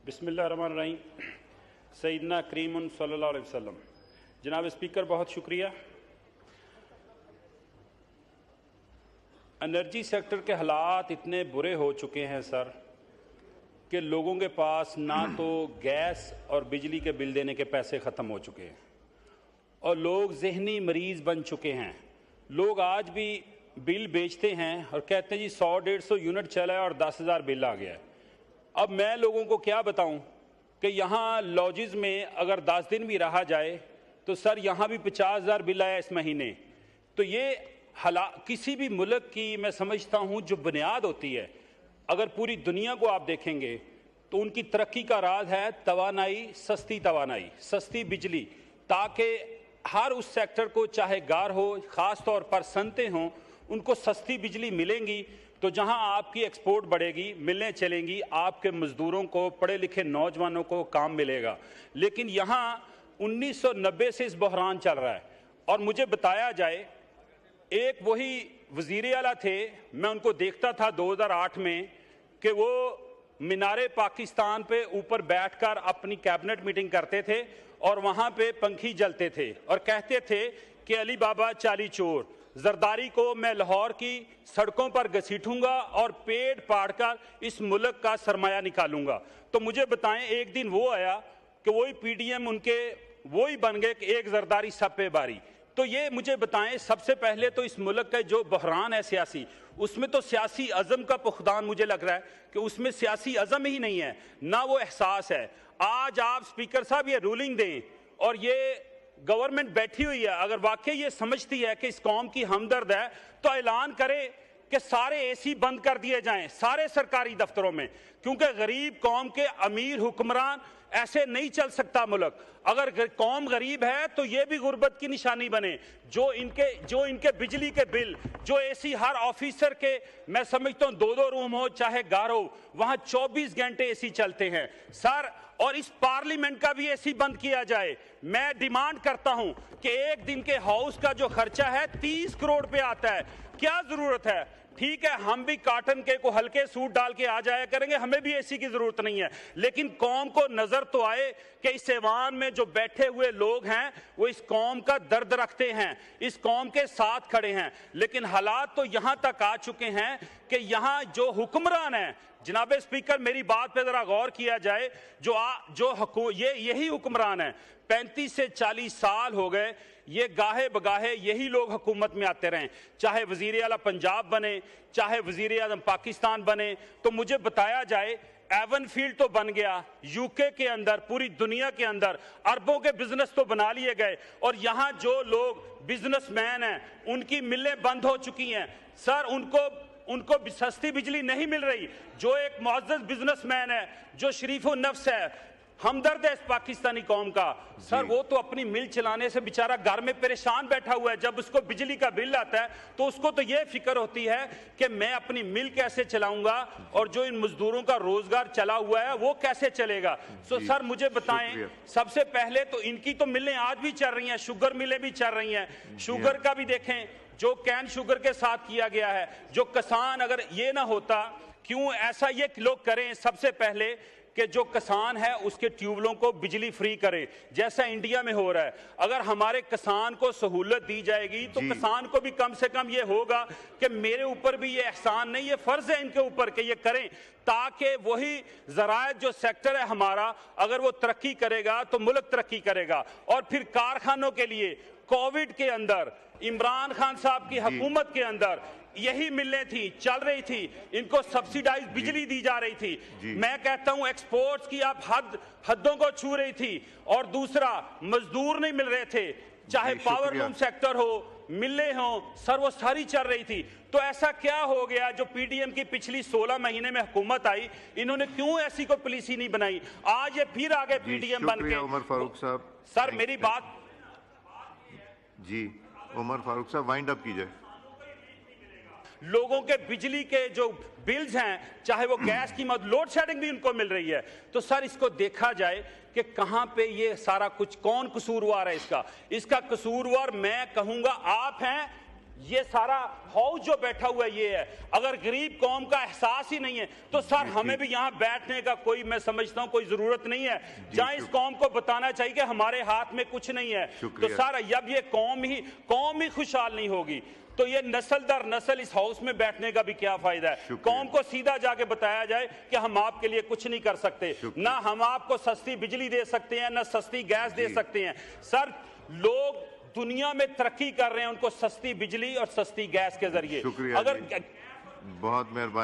बिस्मिल्लाहिर्रहमानिर्रहीम। सैयदना करीमुन सल्लल्लाहु अलैहि वसल्लम। जनाब स्पीकर, बहुत शुक्रिया। एनर्जी सेक्टर के हालात इतने बुरे हो चुके हैं सर कि लोगों के पास ना तो गैस और बिजली के बिल देने के पैसे ख़त्म हो चुके हैं और लोग जहनी मरीज़ बन चुके हैं। लोग आज भी बिल बेचते हैं और कहते हैं जी 100-150 यूनिट चला है और 10,000 बिल आ गया है। अब मैं लोगों को क्या बताऊं कि यहाँ लॉजिस में अगर 10 दिन भी रहा जाए तो सर यहाँ भी 50,000 बिल आया इस महीने। तो ये किसी भी मुल्क की मैं समझता हूँ जो बुनियाद होती है, अगर पूरी दुनिया को आप देखेंगे तो उनकी तरक्की का राज है तवानाई, सस्ती बिजली, ताकि हर उस सेक्टर को, चाहे गार हो, ख़ास तौर पर सनतें हों, उनको सस्ती बिजली मिलेंगी तो जहां आपकी एक्सपोर्ट बढ़ेगी, मिलें चलेंगी, आपके मजदूरों को, पढ़े लिखे नौजवानों को काम मिलेगा। लेकिन यहां 1990 से इस बहरान चल रहा है और मुझे बताया जाए, एक वही वज़ीर आला थे, मैं उनको देखता था 2008 में कि वो मीनारे पाकिस्तान पे ऊपर बैठकर अपनी कैबिनेट मीटिंग करते थे और वहां पे पंखी जलते थे और कहते थे कि अली बाबा चाली चोर, जरदारी को मैं लाहौर की सड़कों पर घसीटूंगा और पेड़ पाड़कर इस मुल्क का सरमाया निकालूंगा। तो मुझे बताएं, एक दिन वो आया कि वही पीडीएम उनके वही बन गए कि एक जरदारी सब पे बारी। तो ये मुझे बताएं, सबसे पहले तो इस मुल्क का जो बहरान है सियासी, उसमें तो सियासी अज़म का पुख्तान मुझे लग रहा है कि उसमें सियासी अज़म ही नहीं है, ना वो एहसास है। आज आप स्पीकर साहब ये रूलिंग दें और ये गवर्नमेंट बैठी हुई है, अगर वाकई ये समझती है कि इस कौम की हमदर्द है तो ऐलान करे कि सारे एसी बंद कर दिए जाएं सारे सरकारी दफ्तरों में, क्योंकि गरीब कौम के अमीर हुक्मरान ऐसे नहीं चल सकता मुल्क। अगर कौम गरीब है तो ये भी गुर्बत की निशानी बने। जो इनके बिजली के बिल, जो एसी हर ऑफिसर के, मैं समझता हूँ 2-2 रूम हो चाहे घर हो, वहाँ 24 घंटे एसी चलते हैं सर। और इस पार्लियामेंट का भी एसी बंद किया जाए। मैं डिमांड करता हूं कि एक दिन के हाउस का जो खर्चा है 30 करोड़ पे आता है, क्या जरूरत है? ठीक है, हम भी कॉटन के को हल्के सूट डाल के आ जाया करेंगे, हमें भी एसी की जरूरत नहीं है, लेकिन कौम को नजर तो आए कि इस ऐवान में जो बैठे हुए लोग हैं वो इस कौम का दर्द रखते हैं, इस कौम के साथ खड़े हैं। लेकिन हालात तो यहां तक आ चुके हैं कि यहां जो हुक्मरान हैं, जनाब स्पीकर मेरी बात पे जरा गौर किया जाए, यही हुक्मरान है, 35 से 40 साल हो गए, ये गाहे बगाहे यही लोग हुकूमत में आते रहें, चाहे वजीर आला पंजाब बने, चाहे वजीर आज़म पाकिस्तान बने। तो मुझे बताया जाए, एवनफील्ड तो बन गया, यूके के अंदर, पूरी दुनिया के अंदर अरबों के बिजनेस तो बना लिए गए और यहाँ जो लोग बिजनेसमैन हैं उनकी मिलें बंद हो चुकी हैं सर। उनको सस्ती बिजली नहीं मिल रही। जो एक मुअज़्ज़ज़ बिजनेसमैन है, जो शरीफ नफ्स है, हमदर्द है इस पाकिस्तानी कौम का सर, वो तो अपनी मिल चलाने से बेचारा घर में परेशान बैठा हुआ है। जब उसको बिजली का बिल आता है तो उसको तो ये फिक्र होती है कि मैं अपनी मिल कैसे चलाऊंगा और जो इन मजदूरों का रोजगार चला हुआ है वो कैसे चलेगा। तो सर मुझे बताएं, सबसे पहले तो इनकी तो मिलें आज भी चल रही हैं, शुगर मिलें भी चल रही हैं, शुगर का भी देखें जो कैन शुगर के साथ किया गया है। जो किसान, अगर ये ना होता, क्यों ऐसा ये लोग करें सबसे पहले कि जो किसान है उसके ट्यूबवेलों को बिजली फ्री करें, जैसा इंडिया में हो रहा है। अगर हमारे किसान को सहूलत दी जाएगी तो किसान को भी कम से कम ये होगा कि मेरे ऊपर भी ये एहसान नहीं, ये फर्ज है इनके ऊपर कि ये करें, ताकि वही ज़राअत जो सेक्टर है हमारा, अगर वो तरक्की करेगा तो मुल्क तरक्की करेगा। और फिर कारखानों के लिए कोविड के अंदर, इमरान खान साहब की हुकूमत के अंदर यही मिलें थी, चल रही थी, इनको सब्सिडाइज बिजली दी जा रही थी। मैं कहता हूं एक्सपोर्ट्स की आप हदों को छू रही थी। और दूसरा, मजदूर नहीं मिल रहे थे, चाहे पावर लूम सेक्टर हो, मिलें हो सर, वो सारी चल रही थी। तो ऐसा क्या हो गया जो पीडीएम की पिछली 16 महीने में हुकूमत आई, इन्होंने क्यों ऐसी कोई पॉलिसी नहीं बनाई? आज ये फिर आगे पीडीएम बन के। उमर फारूक साहब सर मेरी बात जी, उमर फारूक साहब वाइंड अप कीजिए। लोगों के बिजली के जो बिल्स हैं, चाहे वो गैस की मदद, लोड शेडिंग भी उनको मिल रही है। तो सर इसको देखा जाए कि कहां पे ये सारा कुछ, कौन कसूरवार है इसका कसूरवार मैं कहूंगा आप हैं ये सारा हाउस जो बैठा हुआ ये है। अगर गरीब कौम का एहसास ही नहीं है तो सर हमें भी यहाँ बैठने का कोई, मैं समझता हूँ, कोई जरूरत नहीं है। जहाँ इस कौम को बताना चाहिए कि हमारे हाथ में कुछ नहीं है। तो सर जब ये कौम ही खुशहाल नहीं होगी तो ये नस्ल दर नस्ल इस हाउस में बैठने का भी क्या फायदा है। कौम को सीधा जाके बताया जाए कि हम आपके लिए कुछ नहीं कर सकते, ना हम आपको सस्ती बिजली दे सकते हैं, ना सस्ती गैस दे सकते हैं। सर लोग दुनिया में तरक्की कर रहे हैं उनको सस्ती बिजली और सस्ती गैस के जरिए। शुक्रिया, अगर बहुत मेहरबानी।